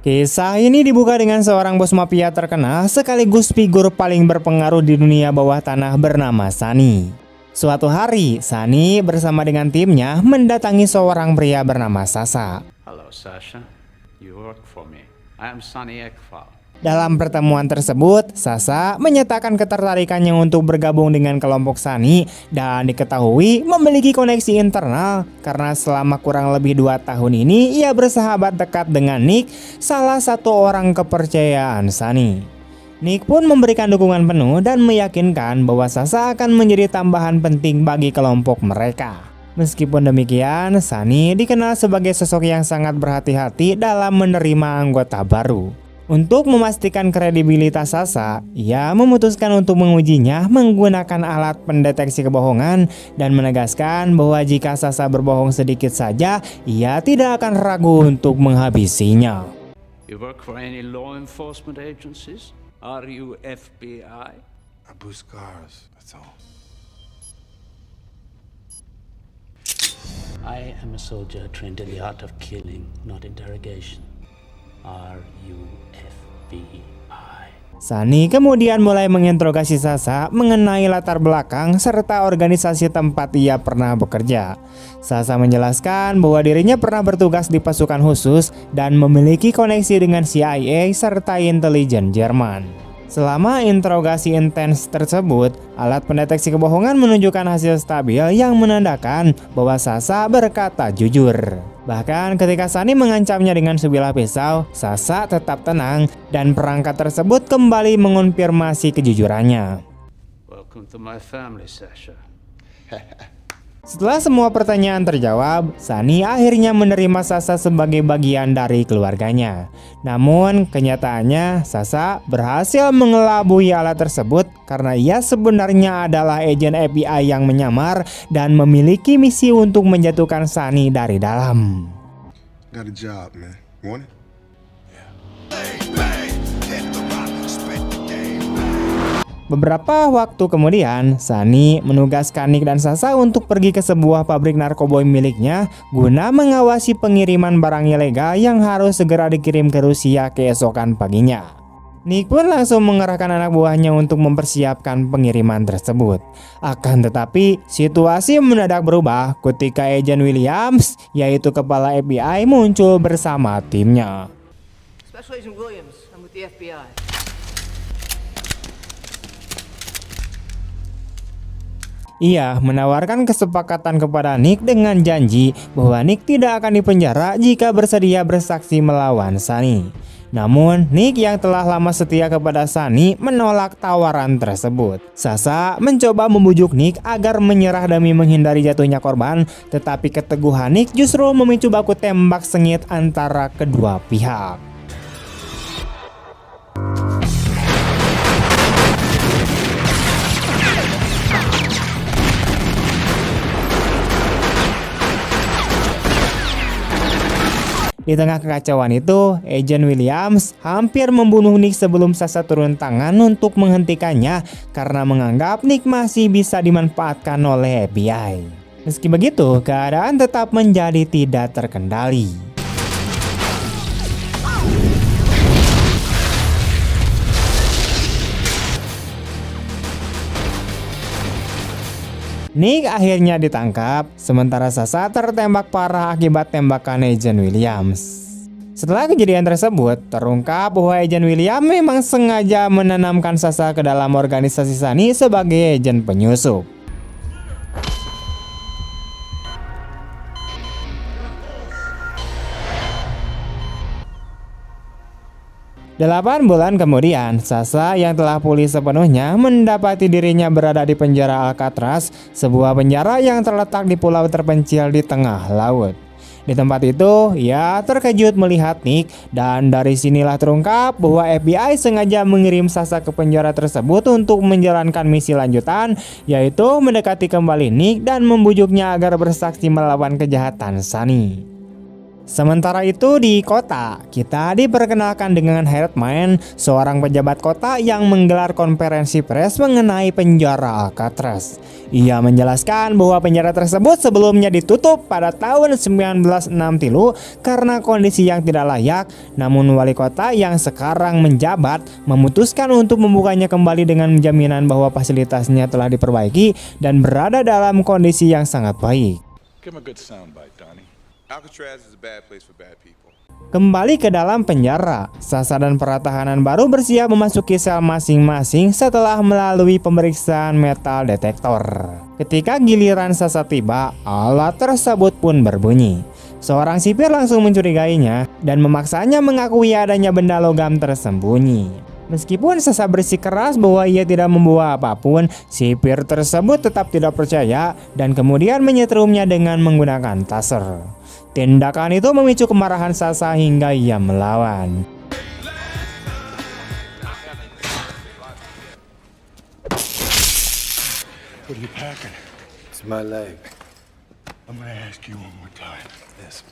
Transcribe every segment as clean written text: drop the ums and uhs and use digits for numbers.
Kisah ini dibuka dengan seorang bos mafia terkenal sekaligus figur paling berpengaruh di dunia bawah tanah bernama Sunny. Suatu hari, Sunny bersama dengan timnya mendatangi seorang pria bernama Sasha. Hello, Sasha. You work for me. I am Sunny Ekval. Dalam pertemuan tersebut, Sasha menyatakan ketertarikannya untuk bergabung dengan kelompok Sunny dan diketahui memiliki koneksi internal karena selama kurang lebih 2 tahun ini ia bersahabat dekat dengan Nick, salah satu orang kepercayaan Sunny. Nick pun memberikan dukungan penuh dan meyakinkan bahwa Sasha akan menjadi tambahan penting bagi kelompok mereka. Meskipun demikian, Sunny dikenal sebagai sosok yang sangat berhati-hati dalam menerima anggota baru. Untuk memastikan kredibilitas Sasha, ia memutuskan untuk mengujinya menggunakan alat pendeteksi kebohongan dan menegaskan bahwa jika Sasha berbohong sedikit saja, ia tidak akan ragu untuk menghabisinya. You work for any law enforcement agencies? Are you FBI? I boost cars, that's all. I am a soldier trained in the art of killing, not interrogation. Are you FBI? Sunny kemudian mulai menginterogasi Sasha mengenai latar belakang serta organisasi tempat ia pernah bekerja. Sasha menjelaskan bahwa dirinya pernah bertugas di pasukan khusus dan memiliki koneksi dengan CIA serta intelijen Jerman. Selama interogasi intens tersebut, alat pendeteksi kebohongan menunjukkan hasil stabil yang menandakan bahwa Sasha berkata jujur. Bahkan ketika Sunny mengancamnya dengan sebilah pisau, Sasha tetap tenang dan perangkat tersebut kembali mengonfirmasi kejujurannya. Welcome to my family, Sasha. Setelah semua pertanyaan terjawab, Sunny akhirnya menerima Sasha sebagai bagian dari keluarganya. Namun kenyataannya Sasha berhasil mengelabui alat tersebut karena ia sebenarnya adalah agen FBI yang menyamar dan memiliki misi untuk menjatuhkan Sunny dari dalam. Got a job, man. Want it? Beberapa waktu kemudian, Sunny menugaskan Nick dan Sasha untuk pergi ke sebuah pabrik narkoboy miliknya guna mengawasi pengiriman barang ilegal yang harus segera dikirim ke Rusia keesokan paginya. Nick pun langsung mengerahkan anak buahnya untuk mempersiapkan pengiriman tersebut. Akan tetapi, situasi mendadak berubah ketika Agent Williams, yaitu kepala FBI, muncul bersama timnya. Special Agent Williams, I'm with the FBI. Ia menawarkan kesepakatan kepada Nick dengan janji bahwa Nick tidak akan dipenjara jika bersedia bersaksi melawan Sunny. Namun, Nick yang telah lama setia kepada Sunny menolak tawaran tersebut. Sasha mencoba membujuk Nick agar menyerah demi menghindari jatuhnya korban, tetapi keteguhan Nick justru memicu baku tembak sengit antara kedua pihak. Di tengah kekacauan itu, Agent Williams hampir membunuh Nick sebelum Sasha turun tangan untuk menghentikannya karena menganggap Nick masih bisa dimanfaatkan oleh FBI. Meski begitu, keadaan tetap menjadi tidak terkendali. Nick akhirnya ditangkap, sementara Sasha tertembak parah akibat tembakan Agent Williams. Setelah kejadian tersebut, terungkap bahwa Agent Williams memang sengaja menanamkan Sasha ke dalam organisasi Sunny sebagai agen penyusup. Delapan bulan kemudian, Sasha yang telah pulih sepenuhnya mendapati dirinya berada di penjara Alcatraz, sebuah penjara yang terletak di pulau terpencil di tengah laut. Di tempat itu, ia terkejut melihat Nick dan dari sinilah terungkap bahwa FBI sengaja mengirim Sasha ke penjara tersebut untuk menjalankan misi lanjutan, yaitu mendekati kembali Nick dan membujuknya agar bersaksi melawan kejahatan Sunny. Sementara itu di kota, kita diperkenalkan dengan Hartman, seorang pejabat kota yang menggelar konferensi pers mengenai penjara Alcatraz. Ia menjelaskan bahwa penjara tersebut sebelumnya ditutup pada tahun 1963 karena kondisi yang tidak layak, namun wali kota yang sekarang menjabat memutuskan untuk membukanya kembali dengan jaminan bahwa fasilitasnya telah diperbaiki dan berada dalam kondisi yang sangat baik. Give him a good soundbite, Donnie. Alcatraz is a bad place for bad people. Kembali ke dalam penjara, Sasa dan para tahanan baru bersiap memasuki sel masing-masing setelah melalui pemeriksaan metal detektor. Ketika giliran Sasa tiba, alat tersebut pun berbunyi. Seorang sipir langsung mencurigainya dan memaksanya mengakui adanya benda logam tersembunyi. Meskipun Sasa bersikeras bahwa ia tidak membawa apapun, sipir tersebut tetap tidak percaya dan kemudian menyetrumnya dengan menggunakan taser. Tindakan itu memicu kemarahan Sasa hingga ia melawan. What are you packing? It's my leg. I'm gonna ask you one more time. This.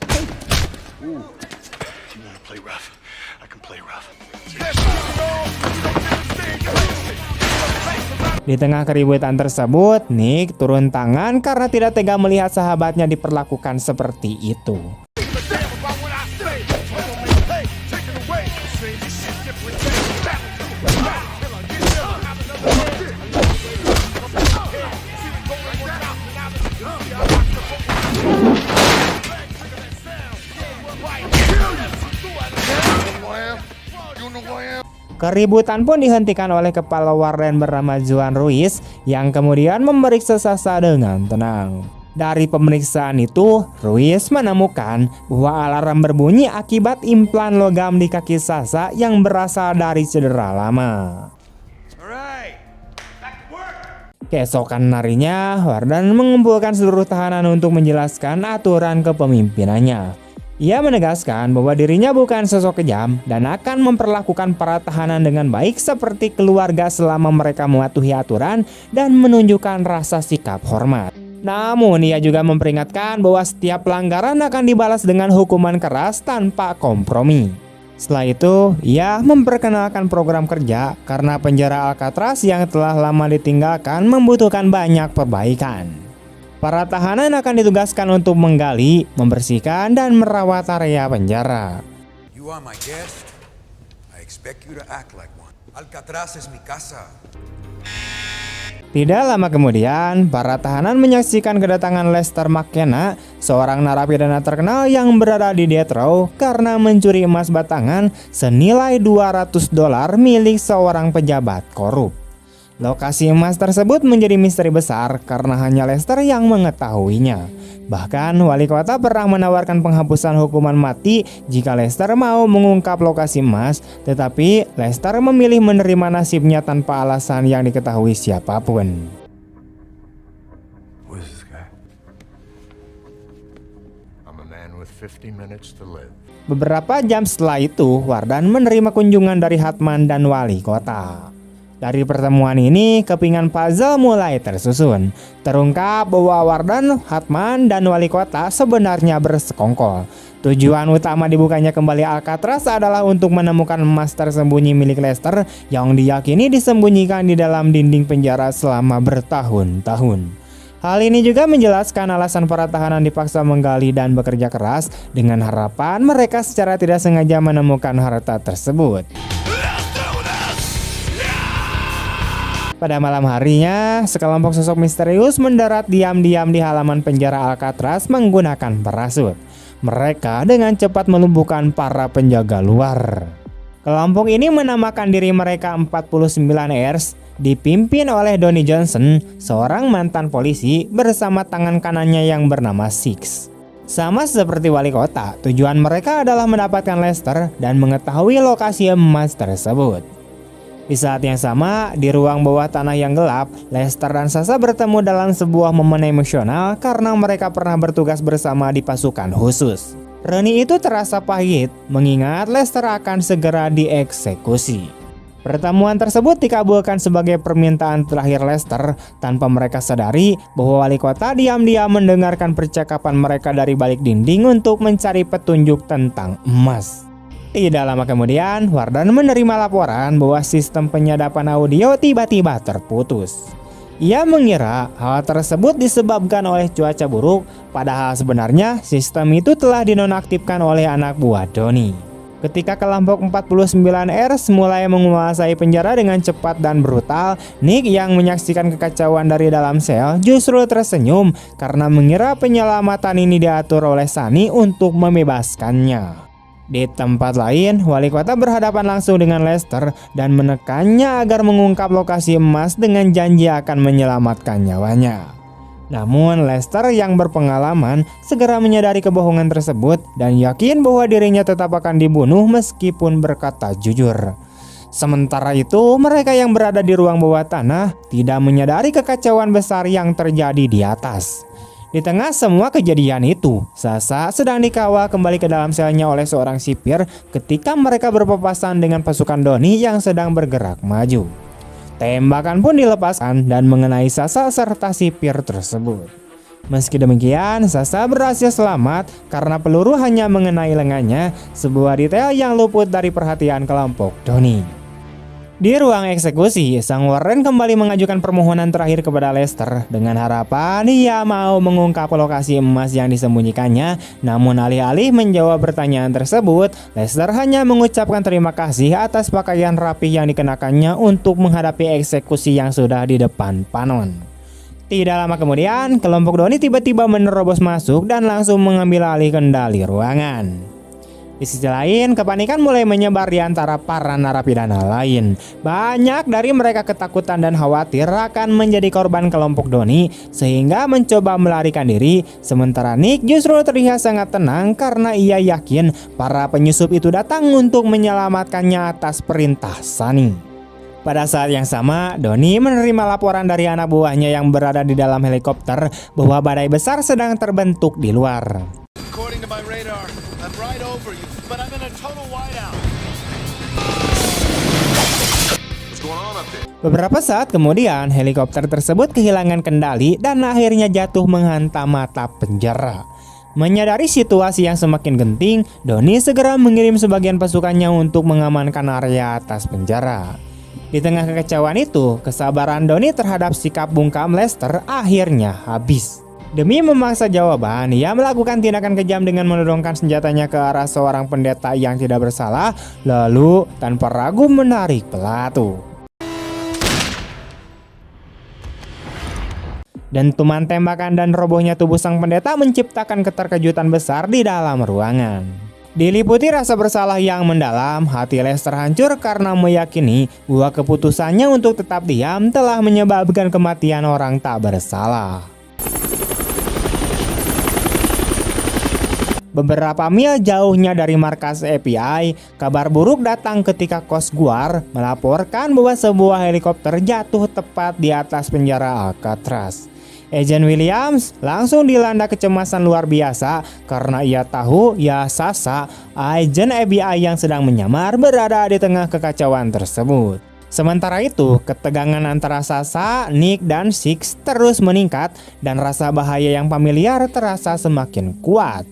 Ooh. You wanna play rough? I can play rough. Di tengah keributan tersebut, Nick turun tangan karena tidak tega melihat sahabatnya diperlakukan seperti itu. Keributan pun dihentikan oleh kepala Warden bernama Juan Ruiz yang kemudian memeriksa Sasa dengan tenang. Dari pemeriksaan itu, Ruiz menemukan bahwa alarm berbunyi akibat implan logam di kaki Sasa yang berasal dari cedera lama. Keesokan harinya, Warden mengumpulkan seluruh tahanan untuk menjelaskan aturan kepemimpinannya. Ia menegaskan bahwa dirinya bukan sosok kejam dan akan memperlakukan para tahanan dengan baik seperti keluarga selama mereka mematuhi aturan dan menunjukkan rasa sikap hormat. Namun ia juga memperingatkan bahwa setiap pelanggaran akan dibalas dengan hukuman keras tanpa kompromi. Setelah itu, ia memperkenalkan program kerja karena penjara Alcatraz yang telah lama ditinggalkan membutuhkan banyak perbaikan. Para tahanan akan ditugaskan untuk menggali, membersihkan, dan merawat area penjara. You are my guest. I expect you to act like one. Alcatraz es mi casa. Tidak lama kemudian, para tahanan menyaksikan kedatangan Lester McKenna, seorang narapidana terkenal yang berada di Death Row karena mencuri emas batangan senilai $200 milik seorang pejabat korup. Lokasi emas tersebut menjadi misteri besar karena hanya Lester yang mengetahuinya. Bahkan wali kota pernah menawarkan penghapusan hukuman mati jika Lester mau mengungkap lokasi emas, tetapi Lester memilih menerima nasibnya tanpa alasan yang diketahui siapapun. Who is this guy? I'm a man with 50 minutes to live. Beberapa jam setelah itu, Warden menerima kunjungan dari Hartman dan wali kota. Dari pertemuan ini, kepingan puzzle mulai tersusun. Terungkap bahwa Warden, Hartman, dan wali kota sebenarnya bersekongkol. Tujuan utama dibukanya kembali Alcatraz adalah untuk menemukan emas tersembunyi milik Lester yang diyakini disembunyikan di dalam dinding penjara selama bertahun-tahun. Hal ini juga menjelaskan alasan para tahanan dipaksa menggali dan bekerja keras dengan harapan mereka secara tidak sengaja menemukan harta tersebut. Pada malam harinya, sekelompok sosok misterius mendarat diam-diam di halaman penjara Alcatraz menggunakan parasut. Mereka dengan cepat melumpuhkan para penjaga luar. Kelompok ini menamakan diri mereka 49ers, dipimpin oleh Donnie Johnson, seorang mantan polisi bersama tangan kanannya yang bernama Six. Sama seperti wali kota, tujuan mereka adalah mendapatkan Lester dan mengetahui lokasi emas tersebut. Di saat yang sama, di ruang bawah tanah yang gelap, Lester dan Sasa bertemu dalam sebuah momen emosional karena mereka pernah bertugas bersama di pasukan khusus. Reuni itu terasa pahit, mengingat Lester akan segera dieksekusi. Pertemuan tersebut dikabulkan sebagai permintaan terakhir Lester tanpa mereka sadari bahwa wali kota diam-diam mendengarkan percakapan mereka dari balik dinding untuk mencari petunjuk tentang emas. Tidak lama kemudian, Warden menerima laporan bahwa sistem penyadapan audio tiba-tiba terputus. Ia mengira hal tersebut disebabkan oleh cuaca buruk, padahal sebenarnya sistem itu telah dinonaktifkan oleh anak buah Donnie. Ketika kelompok 49R mulai menguasai penjara dengan cepat dan brutal, Nick yang menyaksikan kekacauan dari dalam sel justru tersenyum karena mengira penyelamatan ini diatur oleh Sunny untuk membebaskannya. Di tempat lain, wali kota berhadapan langsung dengan Lester dan menekannya agar mengungkap lokasi emas dengan janji akan menyelamatkan nyawanya. Namun Lester yang berpengalaman segera menyadari kebohongan tersebut dan yakin bahwa dirinya tetap akan dibunuh meskipun berkata jujur. Sementara itu, mereka yang berada di ruang bawah tanah tidak menyadari kekacauan besar yang terjadi di atas. Di tengah semua kejadian itu, Sasha sedang dikawal kembali ke dalam selnya oleh seorang sipir ketika mereka berpapasan dengan pasukan Donnie yang sedang bergerak maju. Tembakan pun dilepaskan dan mengenai Sasha serta sipir tersebut. Meski demikian, Sasha berhasil selamat karena peluru hanya mengenai lengannya, sebuah detail yang luput dari perhatian kelompok Donnie. Di ruang eksekusi, sang Warden kembali mengajukan permohonan terakhir kepada Lester dengan harapan ia mau mengungkap lokasi emas yang disembunyikannya. Namun alih-alih menjawab pertanyaan tersebut, Lester hanya mengucapkan terima kasih atas pakaian rapi yang dikenakannya untuk menghadapi eksekusi yang sudah di depan panon. Tidak lama kemudian, kelompok Donnie tiba-tiba menerobos masuk dan langsung mengambil alih kendali ruangan. Di sisi lain, kepanikan mulai menyebar di antara para narapidana lain. Banyak dari mereka ketakutan dan khawatir akan menjadi korban kelompok Donnie sehingga mencoba melarikan diri. Sementara Nick justru terlihat sangat tenang karena ia yakin para penyusup itu datang untuk menyelamatkannya atas perintah Sunny. Pada saat yang sama, Donnie menerima laporan dari anak buahnya yang berada di dalam helikopter bahwa badai besar sedang terbentuk di luar. According to my radar, I'm right over you, but I'm in a total whiteout. What's going on up there? Beberapa saat kemudian, helikopter tersebut kehilangan kendali dan akhirnya jatuh menghantam atap penjara. Menyadari situasi yang semakin genting, Donnie segera mengirim sebagian pasukannya untuk mengamankan area atas penjara. Di tengah kekecewaan itu, kesabaran Donnie terhadap sikap bungkam Lester akhirnya habis. Demi memaksa jawaban, ia melakukan tindakan kejam dengan menodongkan senjatanya ke arah seorang pendeta yang tidak bersalah, lalu tanpa ragu menarik pelatu. Dentuman tembakan dan robohnya tubuh sang pendeta menciptakan keterkejutan besar di dalam ruangan. Diliputi rasa bersalah yang mendalam, hati Lester hancur karena meyakini bahwa keputusannya untuk tetap diam telah menyebabkan kematian orang tak bersalah. Beberapa mil jauhnya dari markas FBI, kabar buruk datang ketika Coast Guard melaporkan bahwa sebuah helikopter jatuh tepat di atas penjara Alcatraz. Agent Williams langsung dilanda kecemasan luar biasa karena ia tahu Sasha, agen FBI yang sedang menyamar, berada di tengah kekacauan tersebut. Sementara itu, ketegangan antara Sasha, Nick, dan Six terus meningkat dan rasa bahaya yang familiar terasa semakin kuat.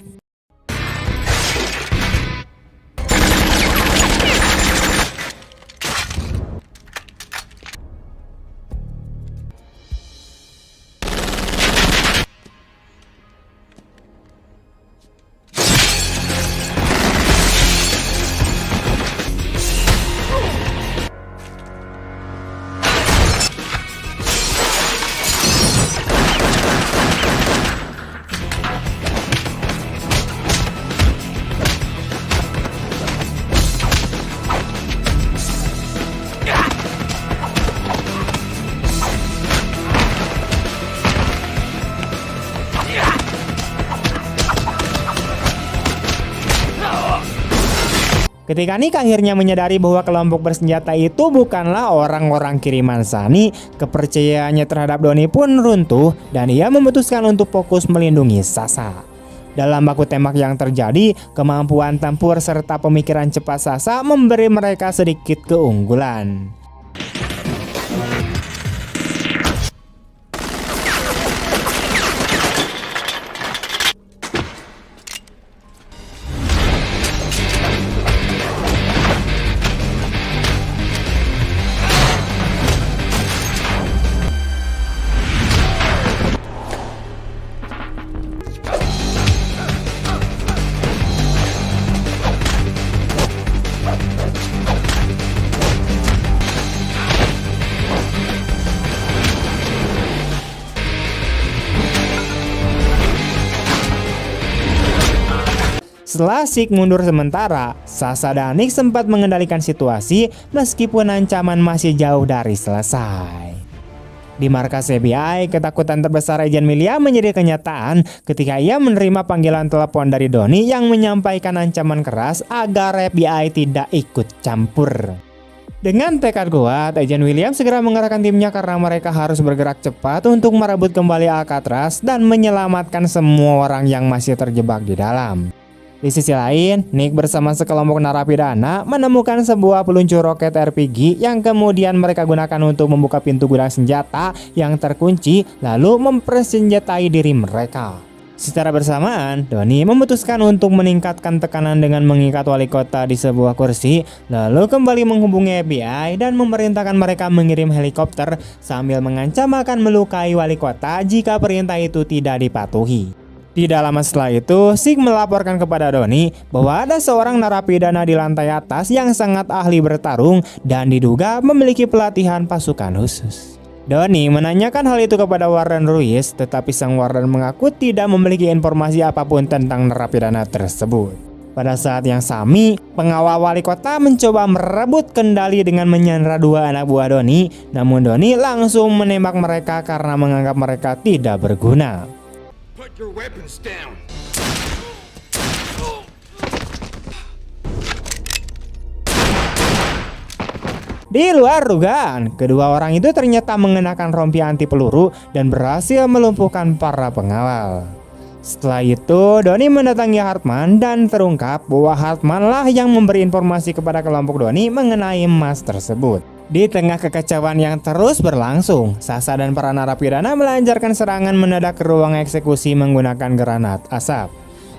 Ketika Nick akhirnya menyadari bahwa kelompok bersenjata itu bukanlah orang-orang kiriman Sunny, kepercayaannya terhadap Donnie pun runtuh dan ia memutuskan untuk fokus melindungi Sasha. Dalam baku tembak yang terjadi, kemampuan tempur serta pemikiran cepat Sasha memberi mereka sedikit keunggulan. Setelah Zeke mundur sementara, Sasha dan Nick sempat mengendalikan situasi meskipun ancaman masih jauh dari selesai. Di markas FBI, ketakutan terbesar Agent William menjadi kenyataan ketika ia menerima panggilan telepon dari Donnie yang menyampaikan ancaman keras agar FBI tidak ikut campur. Dengan tekad kuat, Agent William segera mengerahkan timnya karena mereka harus bergerak cepat untuk merebut kembali Alcatraz dan menyelamatkan semua orang yang masih terjebak di dalam. Di sisi lain, Nick bersama sekelompok narapidana menemukan sebuah peluncur roket RPG yang kemudian mereka gunakan untuk membuka pintu gudang senjata yang terkunci lalu mempersenjatai diri mereka. Secara bersamaan, Donnie memutuskan untuk meningkatkan tekanan dengan mengikat wali kota di sebuah kursi, lalu kembali menghubungi FBI dan memerintahkan mereka mengirim helikopter sambil mengancam akan melukai wali kota jika perintah itu tidak dipatuhi. Tidak lama setelah itu, Zeke melaporkan kepada Donnie bahwa ada seorang narapidana di lantai atas yang sangat ahli bertarung dan diduga memiliki pelatihan pasukan khusus. Donnie menanyakan hal itu kepada Warden Ruiz, tetapi sang Warden mengaku tidak memiliki informasi apapun tentang narapidana tersebut. Pada saat yang sama, pengawal wali kota mencoba merebut kendali dengan menyandra dua anak buah Donnie, namun Donnie langsung menembak mereka karena menganggap mereka tidak berguna. Put your weapons down. Di luar dugaan, kedua orang itu ternyata mengenakan rompi anti peluru dan berhasil melumpuhkan para pengawal. Setelah itu, Donnie mendatangi Hartman dan terungkap bahwa Hartman lah yang memberi informasi kepada kelompok Donnie mengenai emas tersebut. Di tengah kekacauan yang terus berlangsung, Sasha dan para narapidana melancarkan serangan mendadak ke ruang eksekusi menggunakan granat asap.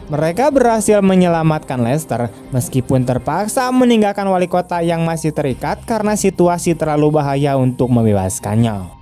Mereka berhasil menyelamatkan Lester meskipun terpaksa meninggalkan wali kota yang masih terikat karena situasi terlalu bahaya untuk membebaskannya.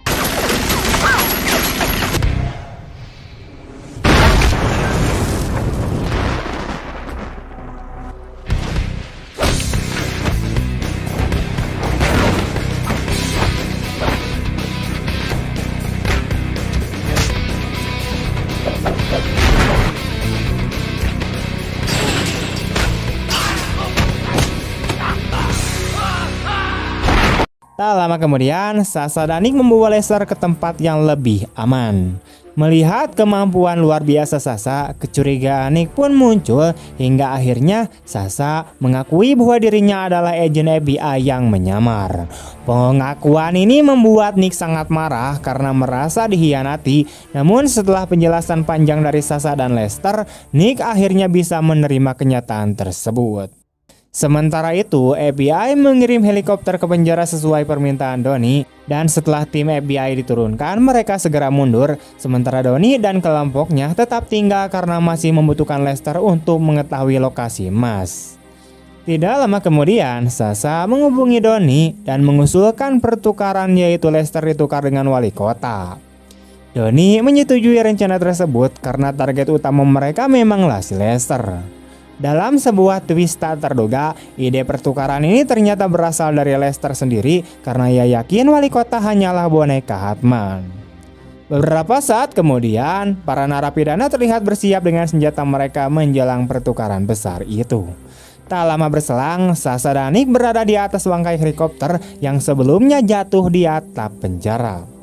Tak lama kemudian, Sasha dan Nick membawa Lester ke tempat yang lebih aman. Melihat kemampuan luar biasa Sasha, kecurigaan Nick pun muncul hingga akhirnya Sasha mengakui bahwa dirinya adalah agen FBI yang menyamar. Pengakuan ini membuat Nick sangat marah karena merasa dihianati. Namun setelah penjelasan panjang dari Sasha dan Lester, Nick akhirnya bisa menerima kenyataan tersebut. Sementara itu, FBI mengirim helikopter ke penjara sesuai permintaan Donnie, dan setelah tim FBI diturunkan, mereka segera mundur, sementara Donnie dan kelompoknya tetap tinggal karena masih membutuhkan Lester untuk mengetahui lokasi emas. Tidak lama kemudian, Sasha menghubungi Donnie dan mengusulkan pertukaran, yaitu Lester ditukar dengan wali kota. Donnie menyetujui rencana tersebut karena target utama mereka memanglah si Lester. Dalam sebuah twist tak terduga, ide pertukaran ini ternyata berasal dari Lester sendiri karena ia yakin wali kota hanyalah boneka Hartman. Beberapa saat kemudian, para narapidana terlihat bersiap dengan senjata mereka menjelang pertukaran besar itu. Tak lama berselang, Sasha dan Nick berada di atas bangkai helikopter yang sebelumnya jatuh di atap penjara.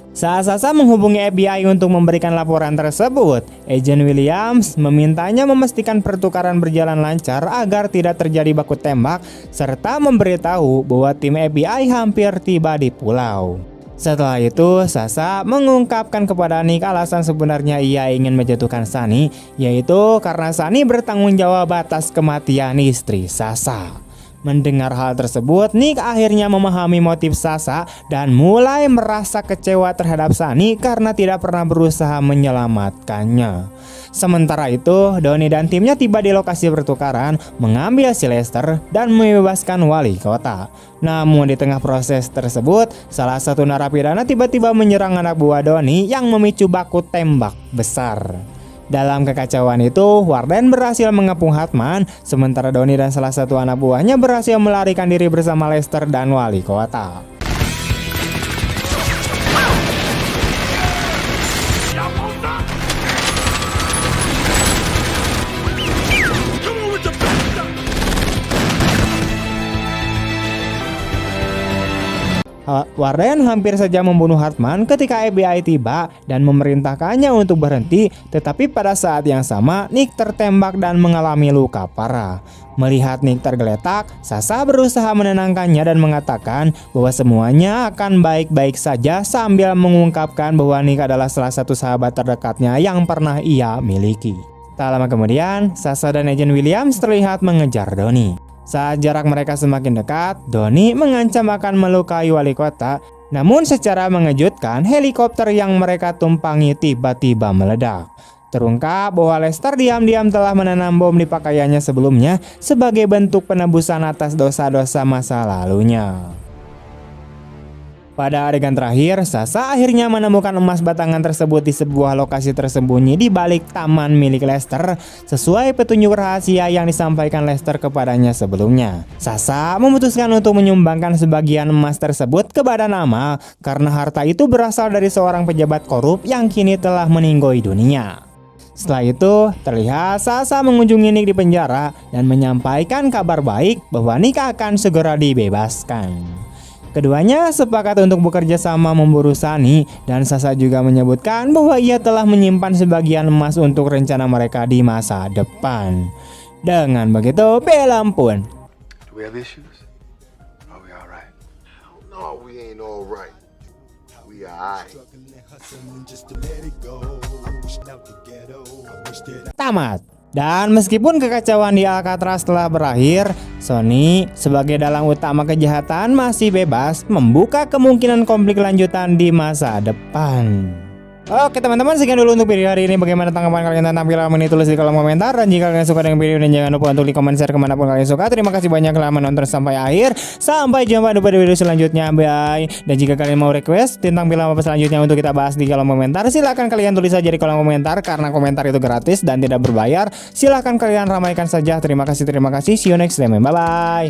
Saat Sasha menghubungi FBI untuk memberikan laporan tersebut, Agent Williams memintanya memastikan pertukaran berjalan lancar agar tidak terjadi baku tembak, serta memberitahu bahwa tim FBI hampir tiba di pulau. Setelah itu, Sasha mengungkapkan kepada Nick alasan sebenarnya ia ingin menjatuhkan Sunny, yaitu karena Sunny bertanggung jawab atas kematian istri Sasha. Mendengar hal tersebut, Nick akhirnya memahami motif Sasha dan mulai merasa kecewa terhadap Sunny karena tidak pernah berusaha menyelamatkannya. Sementara itu, Donnie dan timnya tiba di lokasi pertukaran, mengambil si Lester dan membebaskan wali kota. Namun di tengah proses tersebut, salah satu narapidana tiba-tiba menyerang anak buah Donnie yang memicu baku tembak besar. Dalam kekacauan itu, Warden berhasil mengepung Hartman, sementara Donnie dan salah satu anak buahnya berhasil melarikan diri bersama Lester dan wali kota. Warden hampir saja membunuh Hartman ketika FBI tiba dan memerintahkannya untuk berhenti, tetapi pada saat yang sama Nick tertembak dan mengalami luka parah. Melihat Nick tergeletak, Sasha berusaha menenangkannya dan mengatakan bahwa semuanya akan baik-baik saja sambil mengungkapkan bahwa Nick adalah salah satu sahabat terdekatnya yang pernah ia miliki. Tak lama kemudian, Sasha dan Agent Williams terlihat mengejar Donnie. Saat jarak mereka semakin dekat, Donnie mengancam akan melukai wali kota. Namun secara mengejutkan, helikopter yang mereka tumpangi tiba-tiba meledak. Terungkap bahwa Lester diam-diam telah menanam bom di pakaiannya sebelumnya sebagai bentuk penebusan atas dosa-dosa masa lalunya. Pada adegan terakhir, Sasha akhirnya menemukan emas batangan tersebut di sebuah lokasi tersembunyi di balik taman milik Lester, sesuai petunjuk rahasia yang disampaikan Lester kepadanya sebelumnya. Sasha memutuskan untuk menyumbangkan sebagian emas tersebut ke Badan Amal karena harta itu berasal dari seorang pejabat korup yang kini telah meninggoy dunia. Setelah itu, terlihat Sasha mengunjungi Nick di penjara dan menyampaikan kabar baik bahwa Nick akan segera dibebaskan. Keduanya sepakat untuk bekerja sama memburu Sunny, dan Sasha juga menyebutkan bahwa ia telah menyimpan sebagian emas untuk rencana mereka di masa depan. Dengan begitu, film pun. Do we have issues? Are we alright? No, we ain't alright. We alright. Tamat. Dan meskipun kekacauan di Alcatraz telah berakhir, Sony sebagai dalang utama kejahatan masih bebas membuka kemungkinan konflik lanjutan di masa depan. Oke teman-teman, sekian dulu untuk video hari ini. Bagaimana tanggapan kalian tentang film ini? Tulis di kolom komentar. Dan jika kalian suka dengan video ini, jangan lupa untuk like, comment, share kemanapun kalian suka. Terima kasih banyak telah menonton sampai akhir. Sampai jumpa di video selanjutnya. Bye. Dan jika kalian mau request tentang film apa selanjutnya untuk kita bahas di kolom komentar, silahkan kalian tulis saja di kolom komentar, karena komentar itu gratis dan tidak berbayar. Silahkan kalian ramaikan saja. Terima kasih. See you next time. Bye bye.